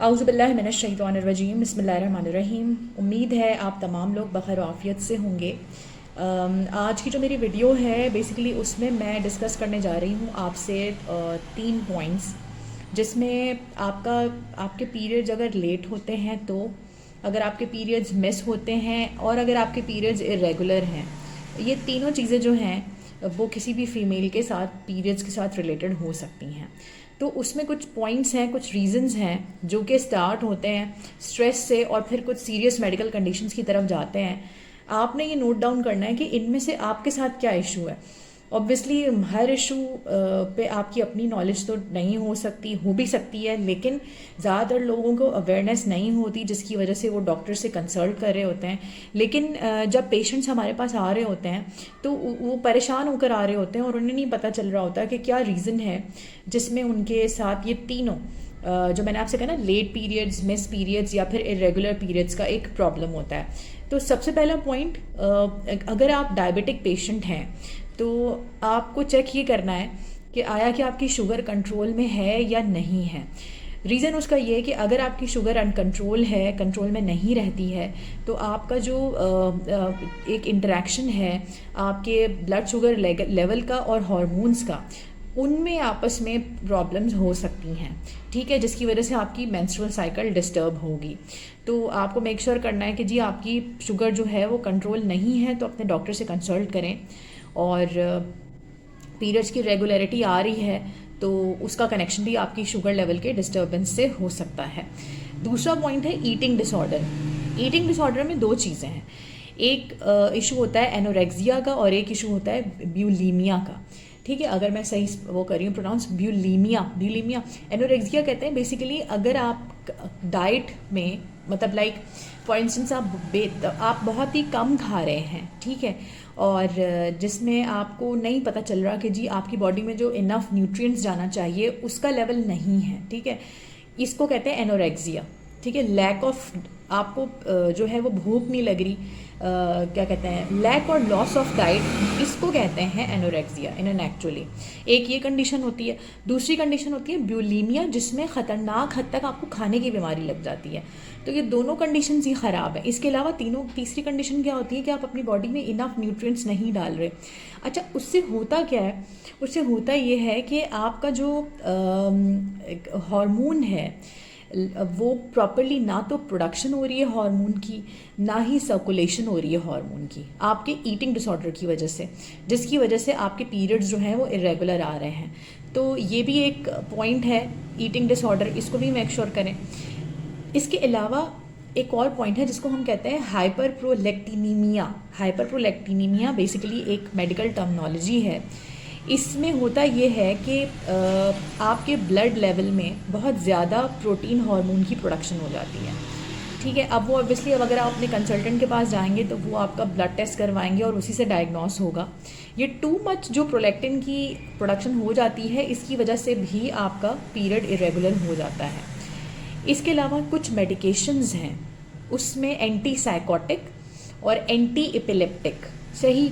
औज़ुबिल्लाहि मिनश्शैतानिर्रजीम बिस्मिल्लाहिर्रहमानिर्रहीम। उम्मीद है आप तमाम लोग बखैर आफ़ियत से होंगे। आज की जो मेरी वीडियो है बेसिकली उसमें मैं डिस्कस करने जा रही हूँ आपसे 3 पॉइंट्स, जिसमें आपके पीरियड्स अगर लेट होते हैं तो, अगर आपके पीरियड्स मिस होते हैं और अगर आपके पीरियड्स इरेगुलर हैं, ये तीनों चीज़ें जो हैं वो किसी भी फ़ीमेल के साथ पीरियड्स के साथ रिलेटेड हो सकती हैं। तो उसमें कुछ पॉइंट्स हैं, कुछ रीजंस हैं जो कि स्टार्ट होते हैं स्ट्रेस से और फिर कुछ सीरियस मेडिकल कंडीशंस की तरफ जाते हैं। आपने ये नोट डाउन करना है कि इनमें से आपके साथ क्या इशू है। ऑब्वियसली हर इशू पे आपकी अपनी नॉलेज तो नहीं हो सकती, हो भी सकती है, लेकिन ज़्यादातर लोगों को अवेयरनेस नहीं होती, जिसकी वजह से वो डॉक्टर से कंसल्ट कर रहे होते हैं। लेकिन जब पेशेंट्स हमारे पास आ रहे होते हैं तो वो परेशान होकर आ रहे होते हैं और उन्हें नहीं पता चल रहा होता कि क्या रीज़न है जिसमें उनके साथ ये तीनों जो मैंने आपसे कहा ना, लेट पीरियड्स, मिस पीरियड्स या फिर इरेगुलर पीरियड्स का एक प्रॉब्लम होता है। तो सबसे पहला पॉइंट, अगर आप डायबिटिक पेशेंट हैं तो आपको चेक ये करना है कि आया कि आपकी शुगर कंट्रोल में है या नहीं है। रीज़न उसका ये है कि अगर आपकी शुगर अनकंट्रोल है, कंट्रोल में नहीं रहती है, तो आपका जो एक इंटरेक्शन है आपके ब्लड शुगर लेवल का और हार्मोन्स का, उनमें आपस में प्रॉब्लम्स हो सकती हैं, ठीक है, जिसकी वजह से आपकी मेंस्ट्रुअल साइकिल डिस्टर्ब होगी। तो आपको मेक श्योर करना है कि जी आपकी शुगर जो है वो कंट्रोल नहीं है, तो अपने डॉक्टर से कंसल्ट करें। और पीरियड्स की रेगुलरिटी आ रही है तो उसका कनेक्शन भी आपकी शुगर लेवल के डिस्टर्बेंस से हो सकता है। दूसरा पॉइंट है ईटिंग डिसऑर्डर। ईटिंग डिसऑर्डर में दो चीज़ें हैं, एक इशू होता है एनोरेक्सिया का और एक इशू होता है ब्यूलीमिया का, ठीक है। अगर मैं सही वो कर रही हूँ प्रोनाउंस, ब्यूलीमिया एनोरेक्सिया कहते हैं। बेसिकली अगर आप डाइट में, मतलब लाइक फॉर इंस्टेंस आप बहुत ही कम खा रहे हैं, ठीक है, और जिसमें आपको नहीं पता चल रहा कि जी आपकी बॉडी में जो इनफ न्यूट्रिएंट्स जाना चाहिए उसका लेवल नहीं है, ठीक है, इसको कहते हैं एनोरेक्सिया, ठीक है। लैक ऑफ, आपको जो है वो भूख नहीं लग रही, क्या कहते हैं, लैक और लॉस ऑफ डाइट, इसको कहते हैं एनोरेक्सिया इन एक्चुअली। एक ये कंडीशन होती है। दूसरी कंडीशन होती है ब्यूलीमिया, जिसमें ख़तरनाक हद तक आपको खाने की बीमारी लग जाती है। तो ये दोनों कंडीशंस ही ख़राब है। इसके अलावा तीसरी कंडीशन क्या होती है कि आप अपनी बॉडी में इनफ न्यूट्रिएंट्स नहीं डाल रहे। अच्छा, उससे होता क्या है, उससे होता ये है कि आपका जो हार्मोन है वो प्रॉपरली ना तो प्रोडक्शन हो रही है हार्मोन की, ना ही सर्कुलेशन हो रही है हार्मोन की, आपके ईटिंग डिसऑर्डर की वजह से, जिसकी वजह से आपके पीरियड्स जो हैं वो इरेगुलर आ रहे हैं। तो ये भी एक पॉइंट है ईटिंग डिसऑर्डर, इसको भी मेक श्योर करें। इसके अलावा एक और पॉइंट है जिसको हम कहते हैं हाइपरप्रोलेक्टिनीमिया। हाइपरप्रोलेक्टिनीमिया बेसिकली एक मेडिकल टर्मिनोलॉजी है। इसमें होता ये है कि आपके ब्लड लेवल में बहुत ज़्यादा प्रोटीन हार्मोन की प्रोडक्शन हो जाती है, ठीक है। अब वो ऑब्वियसली, अब अगर आप अपने कंसल्टेंट के पास जाएंगे तो वो आपका ब्लड टेस्ट करवाएंगे और उसी से डायग्नोस होगा। ये टू मच जो प्रोलेक्टिन की प्रोडक्शन हो जाती है, इसकी वजह से भी आपका पीरियड इरेगुलर हो जाता है। इसके अलावा कुछ मेडिकेशंस हैं, उसमें एंटी साइकोटिक और एंटी एपिलेप्टिक, सही।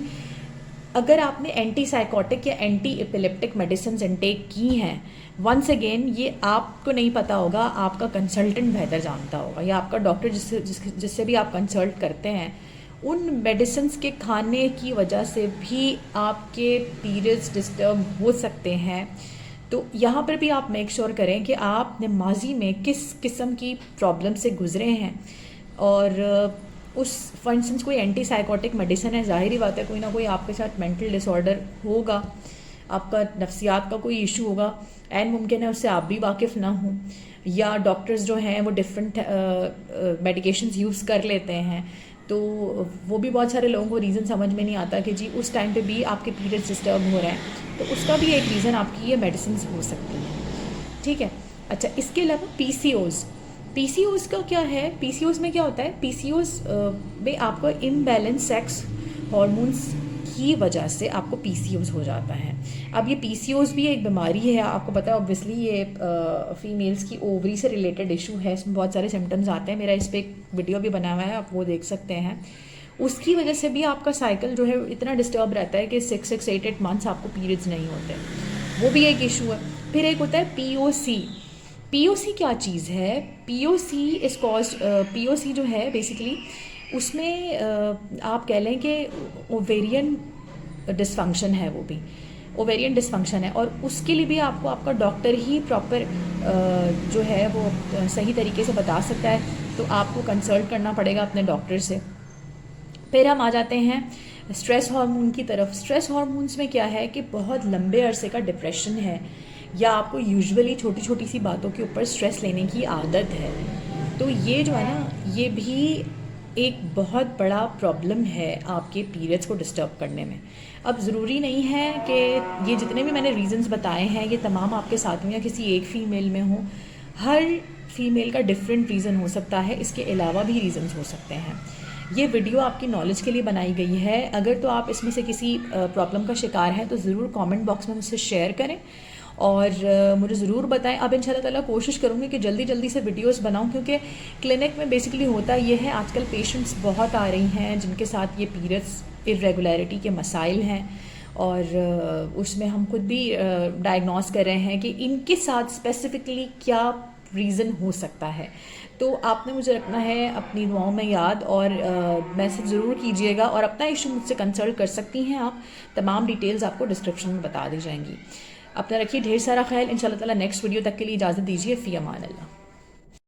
अगर आपने एंटी साइकोटिक या एंटी एपिलेप्टिक मेडिसिन इनटेक की हैं, वंस अगेन ये आपको नहीं पता होगा, आपका कंसल्टेंट बेहतर जानता होगा, या आपका डॉक्टर जिससे भी आप कंसल्ट करते हैं, उन मेडिसिन के खाने की वजह से भी आपके पीरियड्स डिस्टर्ब हो सकते हैं। तो यहाँ पर भी आप मेक श्योर करें कि आपने माजी में किस किस्म की प्रॉब्लम से गुजरे हैं। और उस फॉर इंस्टेंस कोई एंटी साइकोटिक मेडिसिन है, ज़ाहिर बात है कोई ना कोई आपके साथ मेंटल डिसऑर्डर होगा, आपका नफ्सियात का कोई इशू होगा, एंड मुमकिन है उससे आप भी वाकिफ़ ना हों, या डॉक्टर्स जो हैं वो डिफरेंट मेडिकेशंस यूज़ कर लेते हैं। तो वो भी बहुत सारे लोगों को रीज़न समझ में नहीं आता कि जी उस टाइम पे भी आपके पीरियड्स डिस्टर्ब हो रहे हैं, तो उसका भी एक रीज़न आपकी ये मेडिसिन हो सकती है, ठीक है। अच्छा, इसके अलावा पीसीओज का क्या है, पीसीओज में क्या होता है, पीसीओज में आपको इम्बैलेंस सेक्स हार्मोन्स की वजह से आपको पीसीओज हो जाता है। अब ये पीसीओज भी एक बीमारी है, आपको पता है ऑब्वियसली, ये फीमेल्स की ओवरी से रिलेटेड इशू है, इसमें बहुत सारे सिम्टम्स आते हैं। मेरा इस पर एक वीडियो भी बना हुआ है, आप वो देख सकते हैं। उसकी वजह से भी आपका साइकिल जो है इतना डिस्टर्ब रहता है कि 6-8 मंथ्स आपको पीरियड्स नहीं होते, वो भी एक इशू है। फिर एक होता है पीओसी। पीओसी क्या चीज़ है? पीओसी इज कॉज्ड, पीओसी जो है बेसिकली उसमें आप कह लें कि ओवेरियन डिसफंक्शन है, वो भी ओवेरियन डिसफंक्शन है, और उसके लिए भी आपको आपका डॉक्टर ही प्रॉपर जो है वो सही तरीके से बता सकता है, तो आपको कंसल्ट करना पड़ेगा अपने डॉक्टर से। फिर हम आ जाते हैं स्ट्रेस हार्मोन की तरफ। स्ट्रेस हार्मोन्स में क्या है कि बहुत लंबे अरसे का डिप्रेशन है, या आपको यूजुअली छोटी छोटी सी बातों के ऊपर स्ट्रेस लेने की आदत है, तो ये जो है ना, ये भी एक बहुत बड़ा प्रॉब्लम है आपके पीरियड्स को डिस्टर्ब करने में। अब ज़रूरी नहीं है कि ये जितने भी मैंने रीज़न्स बताए हैं ये तमाम आपके साथ में या किसी एक फ़ीमेल में हो। हर फीमेल का डिफरेंट रीज़न हो सकता है, इसके अलावा भी रीज़न्स हो सकते हैं। ये वीडियो आपकी नॉलेज के लिए बनाई गई है। अगर तो आप इसमें से किसी प्रॉब्लम का शिकार हैं तो ज़रूर कमेंट बॉक्स में मुझसे शेयर करें और मुझे ज़रूर बताएं। अब इंशाल्लाह ताला कोशिश करूँगी कि जल्दी जल्दी से वीडियोस बनाऊं, क्योंकि क्लिनिक में बेसिकली होता ये है, आजकल पेशेंट्स बहुत आ रही हैं जिनके साथ ये पीरियड्स इरेगुलरिटी के मसाइल हैं, और उसमें हम खुद भी डायग्नोस कर रहे हैं कि इनके साथ स्पेसिफ़िकली क्या रीज़न हो सकता है। तो आपने मुझे रखना है अपनी दुआओं में याद, और मैसेज ज़रूर कीजिएगा, और अपना इशू मुझसे कंसल्ट कर सकती हैं आप। तमाम डिटेल्स आपको डिस्क्रिप्शन में बता दी जाएंगी। अपना रखिए ढेर सारा ख्याल। इंशाल्लाह ताला नेक्स्ट वीडियो तक के लिए इजाज़त दीजिए। फ़ी अमान अल्लाह।